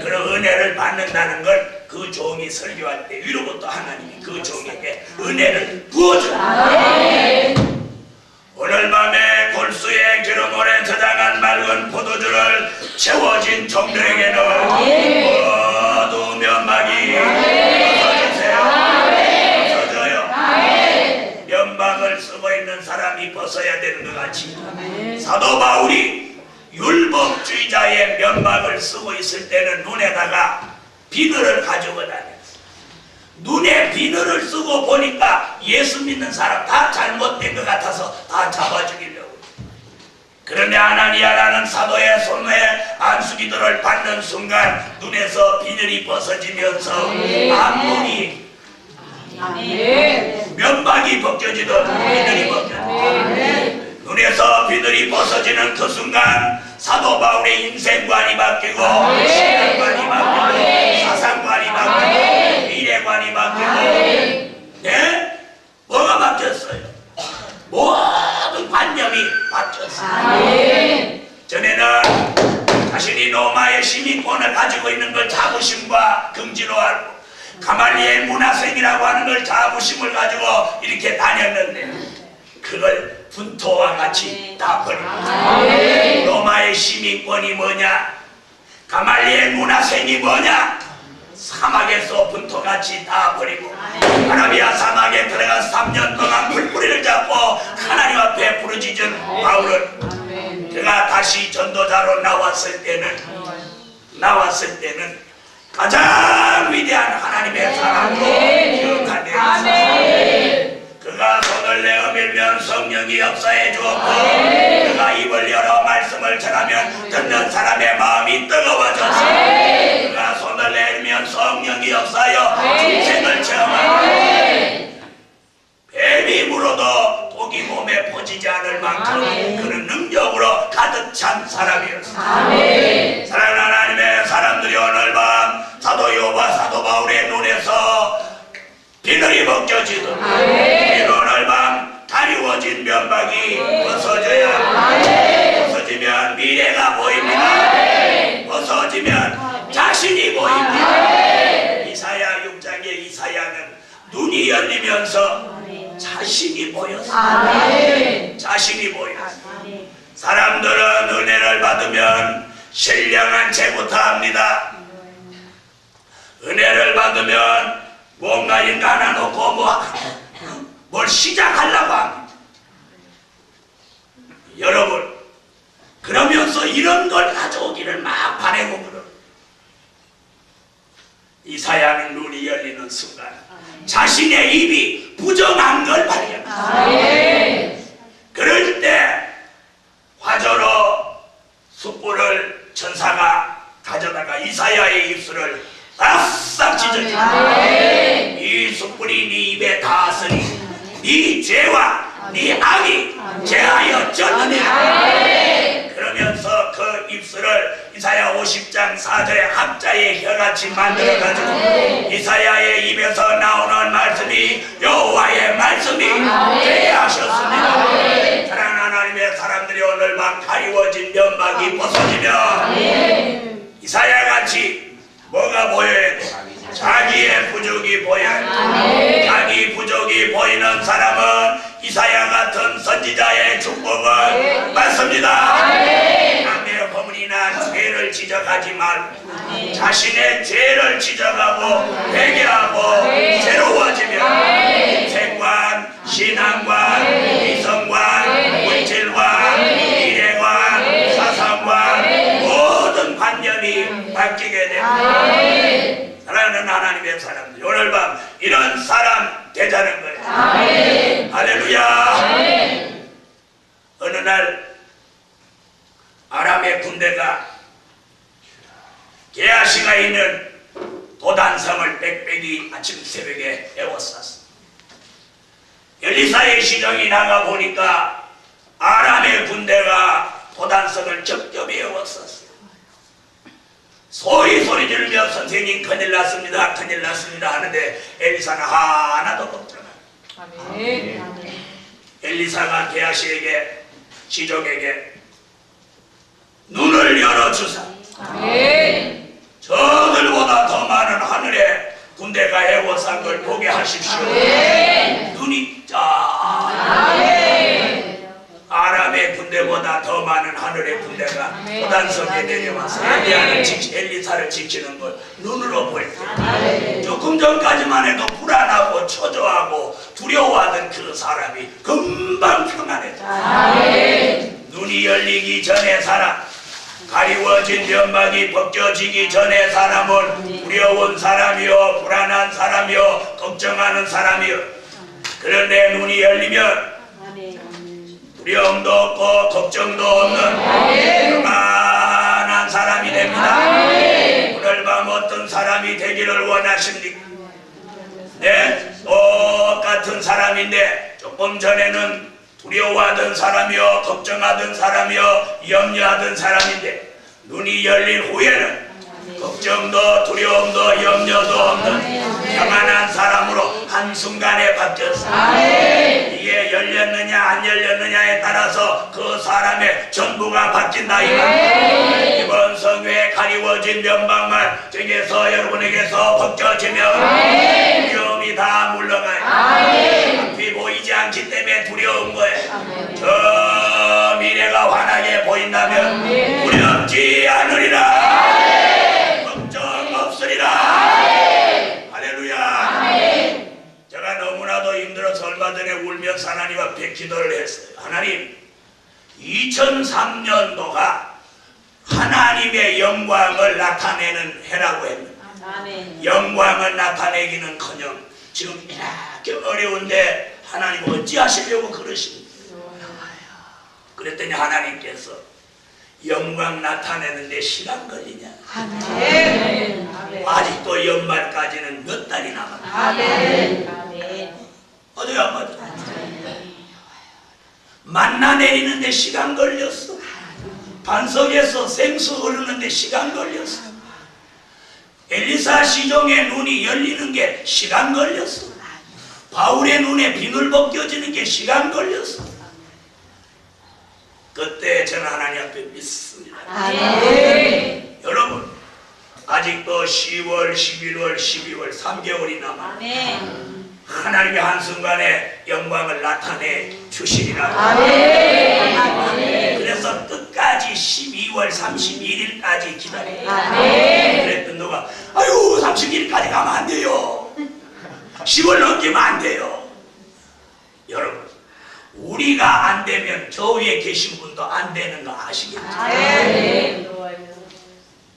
그런 은혜를 받는다는 걸 그 종이 설교할 때 위로부터 하나님이 그 종에게 은혜를 부어줍니다. 오늘 밤에 골수의 기름 오래 저장한 맑은 포도주를 채워진 종들에게는 모두 면박이 벗어주세요. 벗어져요. 면박을 쓰고 있는 사람이 벗어야 되는 것 같이 사도 바울이 율법주의자의 면박을 쓰고 있을 때는 눈에다가 비늘을 가지고 다녔어요. 눈에 비늘을 쓰고 보니까 예수 믿는 사람 다 잘못된 것 같아서 다 잡아 죽이려고. 그런데 아나니아라는 사도의 손에 안수기도를 받는 순간 눈에서 비늘이 벗어지면서 안목이 면박이 벗겨지듯 비늘이 벗겨지듯 눈에서 비늘이 벗어지는 그 순간 사도 바울의 인생관이 바뀌고 신앙관이 바뀌고 사상관이 바뀌고 미래관이 바뀌고 네? 뭐가 바뀌었어요? 모든 관념이 바뀌었어요. 시민권을 가지고 있는 걸 자부심과 긍지로 알고 가말리엘 문화생이라고 하는 걸 자부심을 가지고 이렇게 다녔는데 그걸 분토와 같이 다 버리고 로마의 시민권이 뭐냐? 가말리엘 문화생이 뭐냐? 사막에서 분토같이 다 버리고 아라비아 사막에 들어가서 3년 동안 풀뿌리를 잡고 하나님 앞에 부르짖은 바울은 그가 다시 전도자로 나왔을 때는 가장 위대한 하나님의 사랑으로 기억하되 그가 손을 내어 밀면 성령이 역사해 주었고 그가 입을 열어 말씀을 전하면 듣는 사람의 마음이 뜨거워졌어. 그가 손을 내밀면 성령이 역사하여 중생을 체험하고 뱀이 물어도 독이 몸에 퍼지지 않을 만큼 그는 능력으로 가득 찬 사람이었어. 사랑하는 하나님의 사람들이 오늘 밤 사도 요바 사도 바울의 눈에서 비늘이 벗겨지듯 오늘 밤 가리워진 면박이 벗어지면 미래가 보입니다. 벗어지면 자신이 보입니다. 이사야 6장의 이사야는 눈이 열리면서 자신이 보였어요. 자신이 보였어요. 사람들은 은혜를 받으면 신령한 채부터 합니다. 은혜를 받으면 뭔가 인간을 놓고 뭘 시작하려고 합니다. 여러분 그러면서 이런 걸 가져오기를 막 바라고 그러. 이사야는 눈이 열리는 순간 자신의 입이 부정한 걸 발견합니다. 그럴 때 화저로 숯불을 천사가 가져다가 이사야의 입술을 싹싹 찢어줍니다. 이 숯불이 네 입에 닿았으니 네 죄와 네 악이 제하여 졌느니라. 그러면서 그 입술을 이사야 50장 4절의 합자의 혀같이 만들어가지고 이사야의 입에서 나오는 말씀이 여호와의 말씀이 되게 하셨습니다. 사랑하는 하나님의 사람들이 오늘 밤 가리워진 면박이 벗어지면 이사야같이 뭐가 보여야 돼? 자기의 부족이 보여야 돼. 자기 부족이 보이는 사람은 이사야 같은 선지자의 축복을 받습니다. 남의 허물이나 죄를 지적하지 말고 자신의 죄를 지적하고 회개하고 새로워지면 인생관, 신앙관, 이성관, 물질관, 미래관, 사상관 모든 관념이 바뀌게 됩니다. 사랑하는 하나님의 사람들 오늘 밤 이런 사람 되자는 거예요. 할렐루야. 어느 날 아람의 군대가 게하시가 있는 도단성을 빽빽이 아침 새벽에 에워쌌어. 엘리사의 시정이 나가 보니까 아람의 군대가 도단성을 겹겹이 에워쌌어. 소리 지르며 선생님 큰일 났습니다 큰일 났습니다 하는데 엘리사는 하나도 걱정 안 해요. 엘리사가 게하시에게 시족에게 눈을 열어주사 저들보다 더 많은 하늘에 군대가 에워싼 걸 보게 하십시오. 눈이 아람의 군대보다 더 많은 하늘의 군대가 도단성에 내려와서 엘리사를 지키는 걸 눈으로 볼 때 조금 전까지만 해도 불안하고 초조하고 두려워하던 그 사람이 금방 평안해져. 눈이 열리기 전에 사람, 가리워진 면박이 벗겨지기 전에 사람은 두려운 사람이요 불안한 사람이요 걱정하는 사람이요. 그런데 눈이 열리면 두려움도 없고 걱정도 없는 평안한 사람이 됩니다. 오늘 밤 어떤 사람이 되기를 원하십니까? 네? 똑같은 사람인데 조금 전에는 두려워하던 사람이요 걱정하던 사람이요 염려하던 사람인데 눈이 열린 후에는 걱정도 두려움도 염려도 없는 평안한 사람으로 한순간에 바뀌었어. 이게 열렸느냐 안 열렸느냐에 따라서 그 사람의 전부가 바뀐다 이번 성회에 가리워진 면방만 중에서 여러분에게서 벗겨지면 두려움이 다 물러가요. 앞이 보이지 않기 때문에 두려운 거예요. 저 미래가 환하게 보인다면 두렵지 않으리라. 걱정 없으리라. 할렐루야. 제가 너무나도 힘들어서 얼마 전에 울면서 하나님과 기도를 했어요. 하나님, 2003년도가 하나님의 영광을 나타내는 해라고 했는데 영광을 나타내기는커녕 지금 이렇게 어려운데 하나님 어찌하시려고 그러십니까? 그랬더니 하나님께서 영광 나타내는데 시간 걸리냐? 아직도 연말까지는 몇 달이 남았다. 어디 안 맞아? 만나 내리는데 시간 걸렸어. 반석에서 생수 흐르는데 시간 걸렸어. 엘리사 시종의 눈이 열리는 게 시간 걸렸어. 바울의 눈에 비늘 벗겨지는 게 시간 걸렸어. 그때 저는 하나님 앞에 믿습니다. 여러분, 아직도 10월, 11월, 12월 3개월이 남았네. 하나님이 한순간에 영광을 나타내 주시리라. 그래서 끝까지 12월 31일까지 기다려. 그랬던 누가 아유 31일까지 가면 안 돼요. 10월 넘기면 안 돼요. 여러분, 우리가 안 되면 저 위에 계신 분도 안 되는 거 아시겠죠?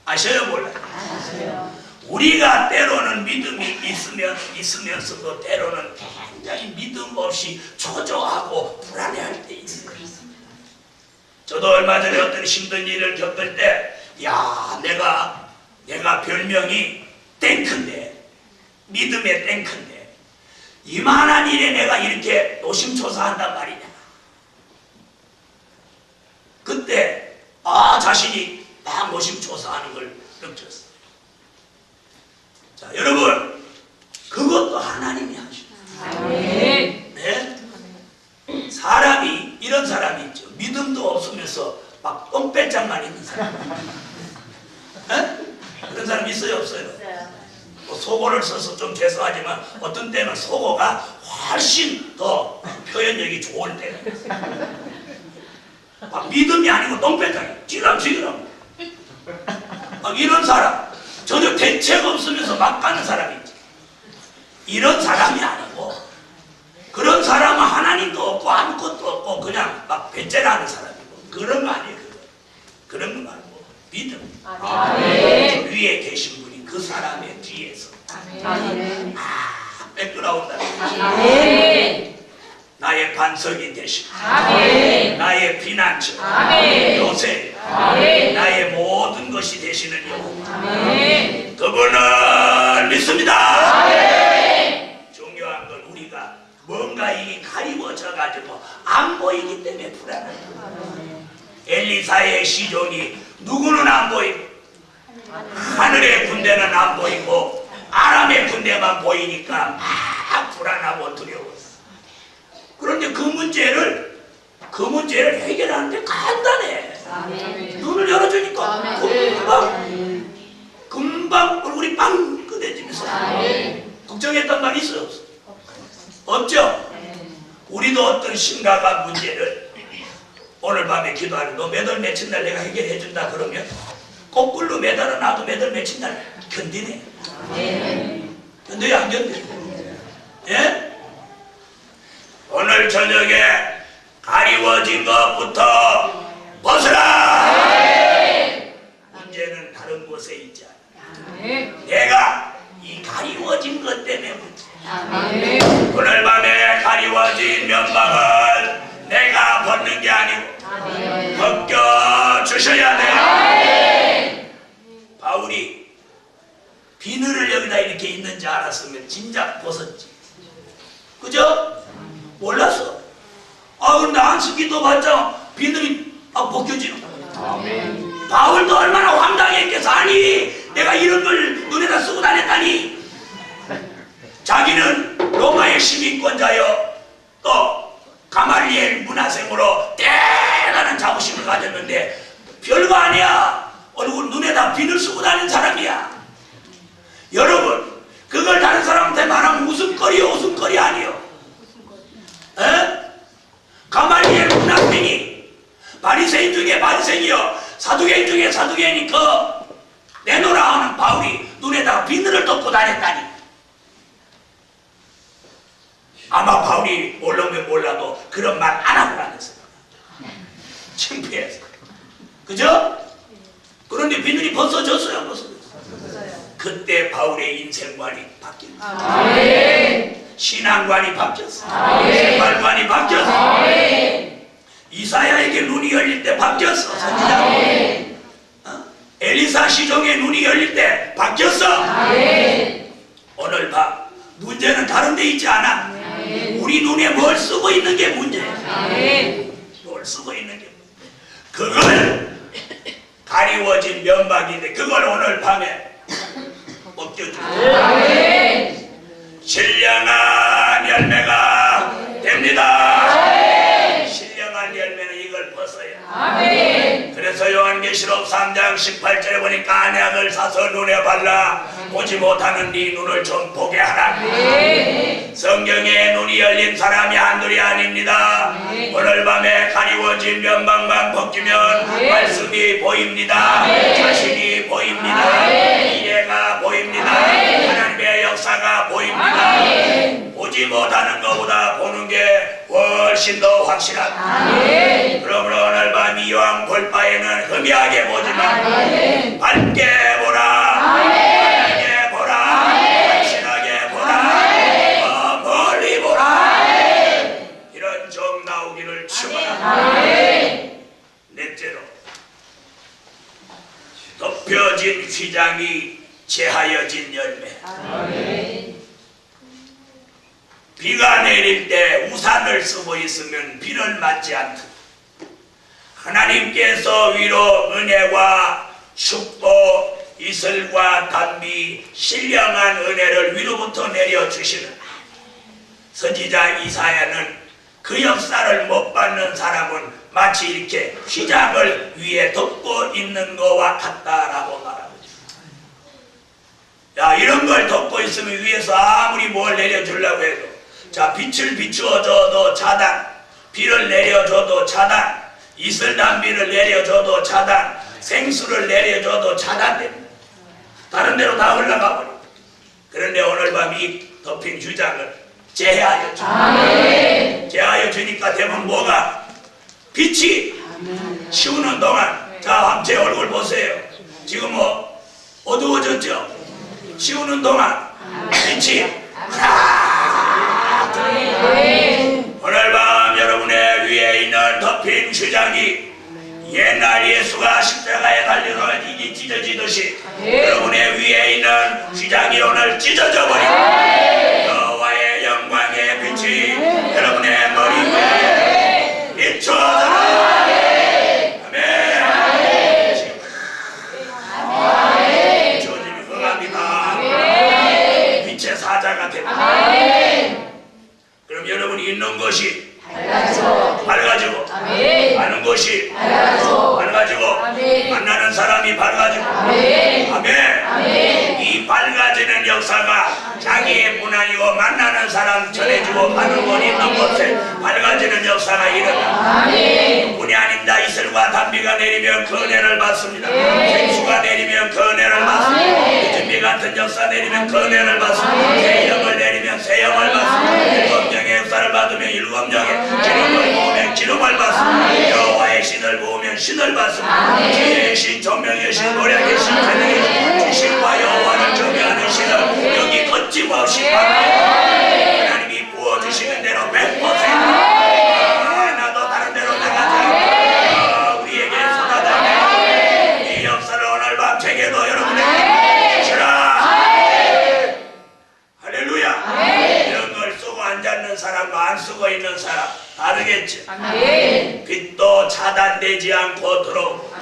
아셔요 몰라요? 우리가 때로는 믿음이 있으면서도 때로는 굉장히 믿음 없이 초조하고 불안해할 때 있어요. 저도 얼마 전에 어떤 힘든 일을 겪을 때 야 내가 별명이 탱크인데 믿음의 탱크인데 이만한 일에 내가 이렇게 노심초사한단 말이냐. 그때 자신이 막 노심초사하는 걸 느꼈어요. 자, 여러분, 그것도 하나님이 하시죠. 네? 사람이 이런 사람이 있죠. 믿음도 없으면서 막 똥배짱만 있는 사람. 네? 그런 사람 있어요 없어요? 뭐 속어를 써서 좀 죄송하지만 어떤 때는 속어가 훨씬 더 표현력이 좋을 때가 있어요. 막 믿음이 아니고 똥배짱이 찌랑찌랑 막 이런 사람, 전혀 대책 없으면서 막 가는 사람이 있지. 이런 사람이 아니고 그런 사람은 하나님도 없고 아무것도 없고 그냥 막 배째라는 사람이고 그런 거 아니에요. 그런 거 말고 믿음. 저 위에 계신 분이 그 사람의 뒤에서 백그라운드 나의 반석이 되시고 나의 피난처 요새 나의 모든 것이 되시는 여호와 그분을 믿습니다. 중요한 건 우리가 뭔가 이게 가리워져 가지고 안 보이기 때문에 불안합니다. 엘리사의 시종이 누구는 안 보이고 하늘의 군대는 안 보이고 아람의 군대만 보이니까 막 불안하고 두려웠어. 그런데 그 문제를 해결하는데 간단해. 눈을 열어주니까 금방 얼굴이 빵긋해지면서 걱정했단 말이 있어요 없어? 없죠? 우리도 어떤 심각한 문제를 오늘 밤에 기도하는 너 몇 월 며칠 날 내가 해결해 준다 그러면 거꾸로 매달아 놔도 몇 월 며칠 날 견디네. 견뎌요 안 견뎌요? 예? 오늘 저녁에 가리워진 것부터 벗어라. 문제는 다른 곳에 있지 않아. 내가 이 가리워진 것 때문에 문제야. 오늘 밤에 가리워진 면박을 내가 벗는 게 아니고 벗겨주셔야 돼. 바울이 비늘을 여기다 이렇게 있는지 알았으면 진작 벗었지. 그죠? 몰랐어. 그런데 안식기도 받자 비늘이 벗겨지는 거야. 바울도 얼마나 황당했겠어. 아니 내가 자기가 이런 걸 눈에다 쓰고 다녔다니. 자기는 로마의 시민권자여 또 가말리엘 문화생으로 대단한 자부심을 가졌는데 별거 아니야. 얼굴 눈에다 비늘 쓰고 다니는 사람이야. 여러분, 그걸 다른 사람한테 말하면 웃음거리요, 웃음거리 아니요. 에? 가말리엘 문화생이 바리새인 중에 바리새인이요, 사두개인 중에 사두개인이니까 내놓으라 하는 바울이 눈에다 비늘을 덮고 다녔다니. 아마 바울이 몰라면 몰라도 그런 말 안 하고 다녔어요. 창피해서. 그죠? 그런데 비늘이 벗어졌어요, 벗어졌어요. 그때 바울의 인생관이 바뀌었어요. 신앙관이 바뀌었어요. 생활관이 바뀌었어요. 이사야에게 눈이 열릴 때 바뀌었어. 선지자가. 엘리사 시종의 눈이 열릴 때 바뀌었어. 오늘 밤 문제는 다른 데 있지 않아. 우리 눈에 뭘 쓰고 있는 게 문제야. 뭘 쓰고 있는 게 문제야. 그걸 가리워진 면박인데 그걸 오늘 밤에 벗겨주고 신령한 열매가 됩니다. 신령한 열매는 이걸 벗어야. 그래서 요한계시록 3장 18절에 보니까 안약을 사서 눈에 발라 보지 못하는 네 눈을 좀 보게 하라. 성경에 눈이 열린 사람이 한둘이 아닙니다. 오늘 밤에 가리워진 면박만 벗기면 말씀이 보입니다. 자신이 보입니다. 이해가 보입니다. 하나님의 역사가 보입니다. 보지 못하는 것보다 보는 게 훨씬 더 확실하다. 그러므로 오늘 밤 이왕 볼 바에는 흠이하게 보지만 밝게 보라. 밝게 보라. 확실하게 보라. 더 멀리 보라. 이런 종 나오기를 축원합니다. 넷째로 덮여진 휘장이 제하여진 열매. 비가 내릴 때 우산을 쓰고 있으면 비를 맞지 않듯 하나님께서 위로 은혜와 축복, 이슬과 단비, 신령한 은혜를 위로부터 내려주시는 선지자 이사야는 그 역사를 못 받는 사람은 마치 이렇게 휘장을 위에 덮고 있는 것과 같다라고 말합니다. 야, 이런 걸 덮고 있으면 위에서 아무리 뭘 내려주려고 해도, 자, 빛을 비추어줘도 차단, 비를 내려줘도 차단, 이슬 단비를 내려줘도 차단, 생수를 내려줘도 차단됩니다. 다른 데로 다 흘러가 버립니다. 그런데 오늘 밤 이 덮인 휘장을 제하여 줍니다. 제하여 주니까 되면 뭐가? 빛이 치우는 동안, 자, 제 얼굴 보세요. 지금 뭐 어두워졌죠? 치우는 동안 빛이 오늘 밤 여러분의 위에 있는 덮인 휘장이 옛날 예수가 십자가에 달려서 이게 찢어지듯이 여러분의 위에 있는 휘장이 오늘 찢어져 버리고 여호와의 영광의 빛이 여러분의 머리 위에 비춰져라. 사자가 됩니다. 그럼 여러분이 있는 것이 밝아지고 하는 것이 밝아지고 만나는 사람이 밝아지고 아멘. 이 밝아지는 역사가 자기의 뿐 아니고 만나는 사람 전해주고 하는 분 있는 곳에 밝아지는 역사가 일어나. 뿐이 아닙니다. 이슬과 단비가 내리면 그 은혜를 받습니다. 생수가 내리면 그 은혜를 받습니다. 준비 같은 역사 내리면 그 은혜를 받습니다. 새 영을 내리면 새 영을 받습니다. 일곱 명의 역사를 받으면 일곱 명의 기름을 부으면 기름을 받습니다. 여호와의 신을 부으면 신을 받습니다. 지혜의 신, 정명의 신, 노력의 신, 재능의 신, 주신과 여호와를 경외하는 신을 여기 거침없이 받습니다. 하나님이 부어주시는 대로 100% 나도 다른 데로 나가자. 우리에게 쏟아져 이 역사를 오늘 밤 제게도 여러분에게 주시라. 할렐루야. 이런 걸 쓰고 앉았는 사람과 안 쓰고 있는 사람 다르겠죠. 빛도 차단되지 않고 들어오고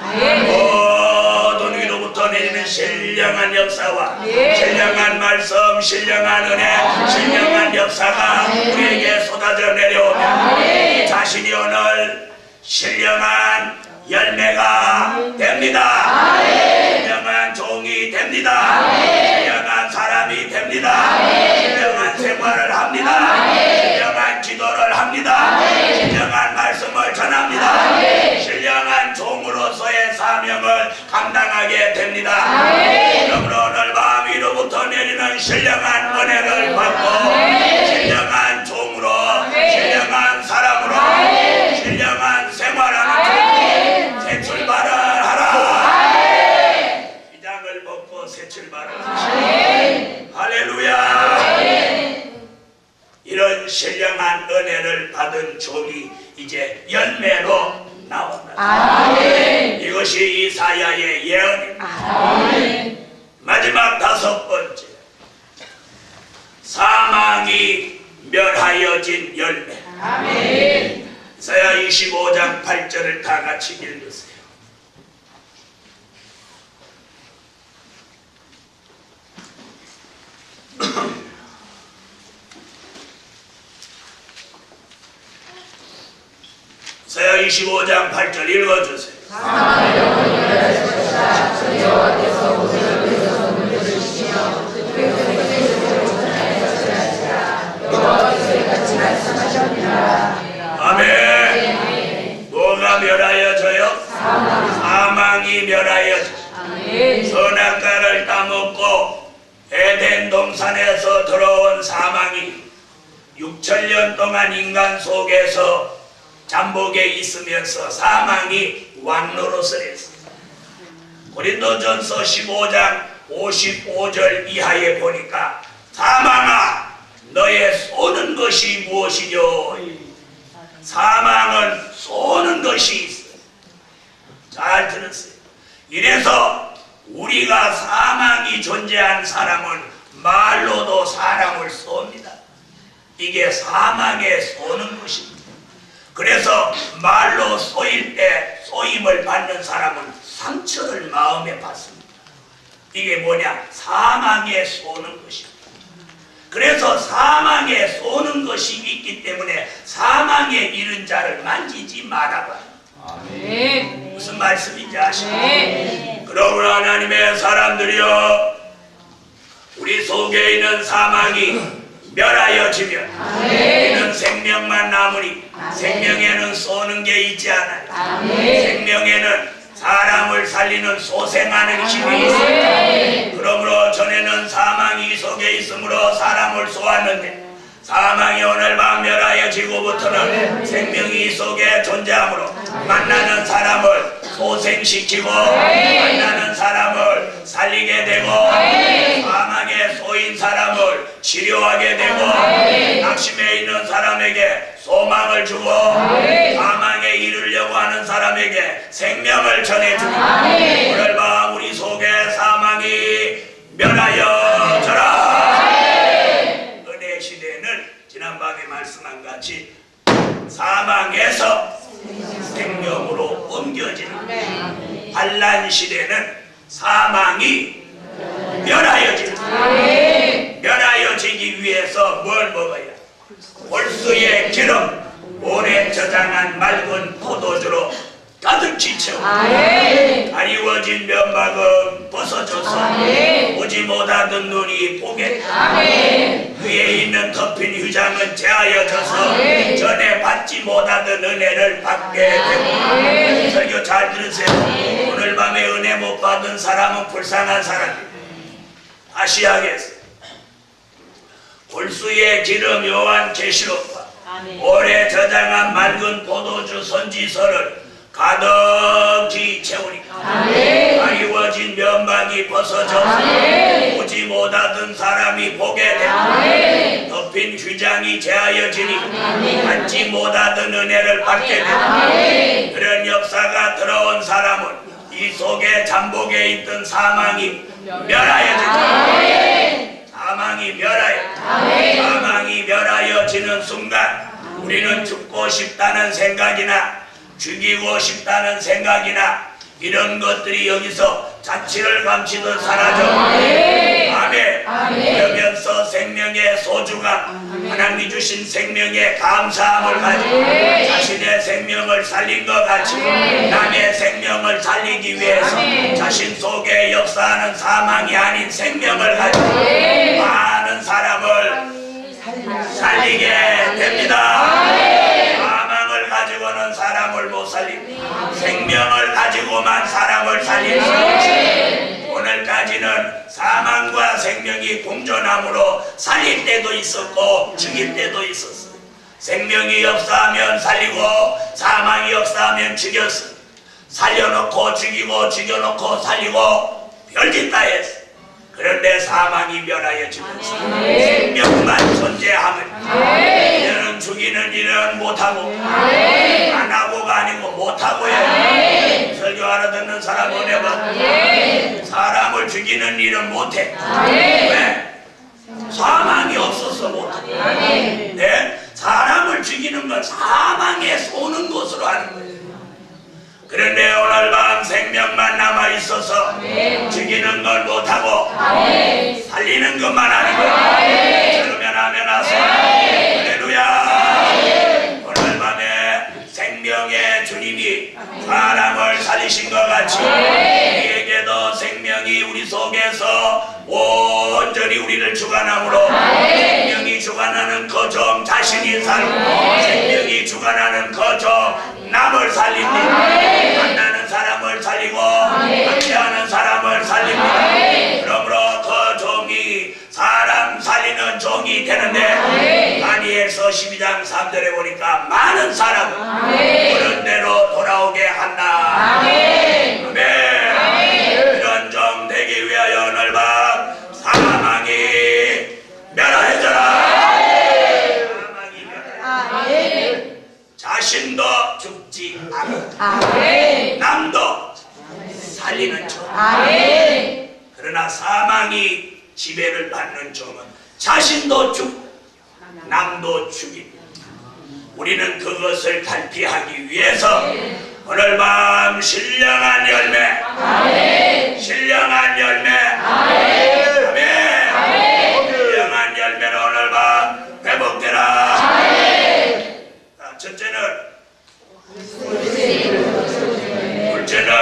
모든 위로부터 내리는 신령한 역사와 신령한 말씀, 신령한 은혜, 신령한 역사가 우리에게 쏟아져 내려오면 자신이 오늘 신령한 열매가 됩니다. 신령한 종이 됩니다. 신령한 사람이 됩니다. 신령한 생활을 합니다. 신령한 기도를 합니다. 신령한 말씀을 전합니다. 신령한 종으로서의 사명을 감당하게 됩니다. 그러므로 오늘 밤 위로부터 내리는 신령한 은혜를 받고 신령한 종으로, 신령한 사람으로, 신령한 생활하는 새 출발을 하라. 비장을 벗고 새 출발을 하시라. 할렐루야. 이런 신령한 은혜를 받은 종이 이제 열매로 나온다. 이것이 이사야의 예언입니다. 마지막 다섯 번째, 사망이 멸하여진 열매. 이사야 25장 8절을 다 같이 읽으세요. 이사야 25장 8절 읽어주세요. 아멘. 뭐가 멸하여져요? 사망이 멸하여져. 선악과를 따먹고 에덴 동산에서 들어온 사망이 6천년 동안 인간 속에서 잠복에 있으면서 사망이 왕노릇을 했습니다. 고린도전서 15장 55절 이하에 보니까 사망아 너의 쏘는 것이 무엇이뇨? 사망은 쏘는 것이 있어요. 잘 들으세요. 이래서 우리가 사망이 존재한 사람은 말로도 사람을 쏩니다. 이게 사망에 쏘는 것입니다. 그래서 말로 쏘일 때 쏘임을 받는 사람은 상처를 마음에 받습니다. 이게 뭐냐? 사망에 쏘는 것입니다. 그래서 사망에 쏘는 것이 있기 때문에 사망에 이른 자를 만지지 말아봐요. 무슨 말씀인지 아시나요? 그러므로 하나님의 사람들이여, 우리 속에 있는 사망이 멸하여지면 우리는 생명만 남으니 생명에는 쏘는 게 있지 않아요. 생명에는 사람을 살리는 소생하는 힘이 있습니다. 그러므로 전에는 사망이 속에 있으므로 사람을 쏘았는데 사망이 오늘 밤 멸하여지고부터는 생명이 속에 존재하므로 만나는 사람을 소생시키고 만나는 사람을 살리게 되고 사망에 쏘인 사람을 치료하게 되고 낙심해 있는 사람에게 소망을 주고 사망에 이르려고 하는 사람에게 생명을 전해주고 오늘 밤 우리 속에 사망이 멸하여져라. 은혜 시대는 지난밤에 말씀한 같이 사망에서 생명으로 옮겨지는, 환난 시대는 사망이 멸하여지는, 멸하여지기 위해서 뭘 먹어야? 골수의 기름, 오래 저장한 맑은 포도주로 가득히 채워 가리워진 면막은 벗어져서 보지 못하던 눈이 보게 되고 위에 있는 덮인 휴장은 제하여져서 전에 받지 못하던 은혜를 받게 되고. 설교 잘 들으세요. 오늘 밤에 은혜 못 받은 사람은 불쌍한 사람이에요. 다시 하겠습니다. 골수의 기름 요한계시록과 오래 저장한 맑은 포도주 선지서를 가득히 채우니까 가리워진 면막이 벗어져서 보지 못하던 사람이 보게 되고 덮인 휘장이 제하여지니 받지 못하던 은혜를 받게 되고 그런 역사가 들어온 사람은 이 속에 잠복에 있던 사망이 멸하여진다. 사망이 사망이 멸하여지는 순간 우리는 죽고 싶다는 생각이나 죽이고 싶다는 생각이나 이런 것들이 여기서 자취를 감추듯 사라져. 아멘. 그러면서 생명의 소중함, 하나님이 주신 생명의 감사함을 가지고 자신의 생명을 살린 것 같이 남의 생명을 살리기 위해서 자신 속에 역사하는 사망이 아닌 생명을 가지고 많은 사람을 살리게 됩니다. 사망을 가지고는 사람을 못 살립니다. 생명을 가지고만 사람을 살릴 수 있지. 오늘까지는 사망과 생명이 공존함으로 살릴 때도 있었고 죽일 때도 있었어. 생명이 역사하면 살리고 사망이 역사하면 죽였어. 살려놓고 죽이고 죽여놓고 살리고 별짓 다 했어. 그런데 사망이 멸하여 죽었어. 생명만 존재함을 이는 죽이는 일은 못하고 안 하고가 아니고 못하고 해. 설교 알아듣는 사람 보내봐. 사람을 죽이는 일은 못해. 왜? 사망이 없어서 못해. 네? 사람을 죽이는 건 사망에 쏘는 것으로 하는 거예요. 그런데 오늘 밤 생명만 남아있어서 죽이는 걸 못하고 살리는 것만 하는 거야. 그러면 아멘 하세요. 할렐루야. 오늘 밤에 생명의 주님이 사람을 살리신 것 같이 우리에게도 생명이 우리 속에서 온전히 우리를 주관함으로 생명이 주관하는 그 종 자신이 살고 생명이 주관하는 그 종 남을 살립니다. 만나는 사람을 살리고 함께하는 사람을 살립니다. 그러므로 그 종이 사람 살리는 종이 되는데 다니엘서 12장 3절에 보니까 많은 사람을 그런 대로 돌아오게 한다. 아멘. 이런 종 되기 위하여 오늘 밤 사망이 멸하여져라. 사망이 멸하여져라. 자신도 죽지 않아. 남도 살리는 종. 그러나 사망이 지배를 받는 종은 자신도 죽고 남도 죽입니다. 우리는 그것을 탈피하기 위해서 오늘 밤 신령한 열매, 신령한 열매, 아멘. 신령한 열매로 오늘 밤 회복되라. 첫째는 둘째는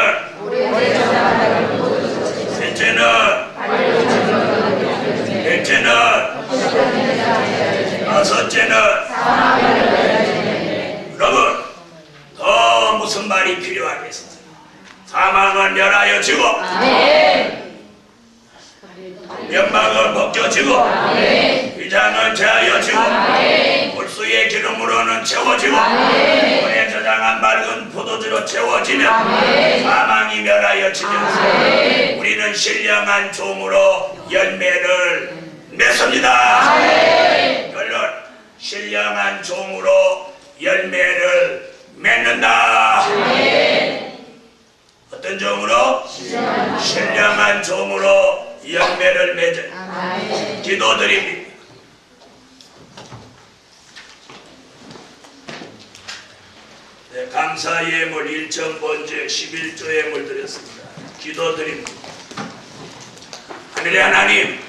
셋째는 넷째는 다섯째는 여러분 더 무슨 말이 필요하겠습니까? 사망은 멸하여지고 면막은 벗겨지고 위장은 제하여지고 물수의 기름으로는 채워지고 물에 저장한 맑은 포도주로 채워지면 사망이 멸하여지면서 우리는 신령한 종으로 열매를 맺습니다. 결론 신령한 종으로 열매를 맺는다. 어떤 종으로? 신령한 종으로 열매를 맺은 기도드립니다. 네, 감사 예물 1,000번째 11조 예물 드렸습니다. 기도드립니다. 하늘의 하나님,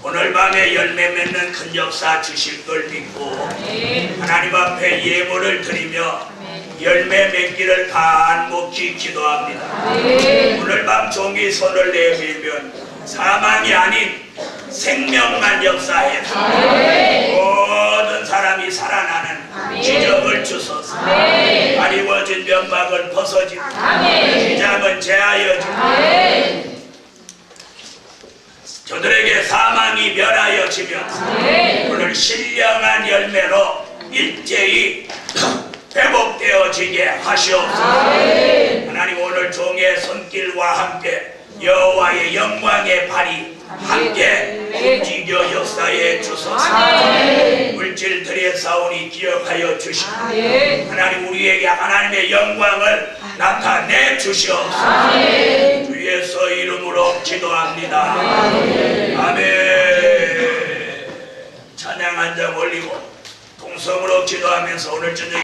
오늘 밤에 열매 맺는 큰 역사 주실 걸 믿고 하나님 앞에 예물을 드리며 열매 맺기를 간곡히 기도합니다. 오늘 밤 종이 손을 내밀면 사망이 아닌 생명만 역사해서 모든 사람이 살아나는 기적을 주소서. 가리워진 면박을 벗어지고 기장은 제하여지고 저들에게 사망이 멸하여지면서 오늘 신령한 열매로 일제히 회복되어지게 하시옵소서. 하나님 오늘 종의 손길과 함께 여호와의 영광의 발이 함께 움직여 역사에 주소서. 물질들의 싸우니 기억하여 주시고 하나님 우리에게 하나님의 영광을 나타내 주시옵소서. 주 예수 이름으로 기도합니다. 아멘. 찬양 한 장 올리고 동성으로 기도하면서 오늘 저녁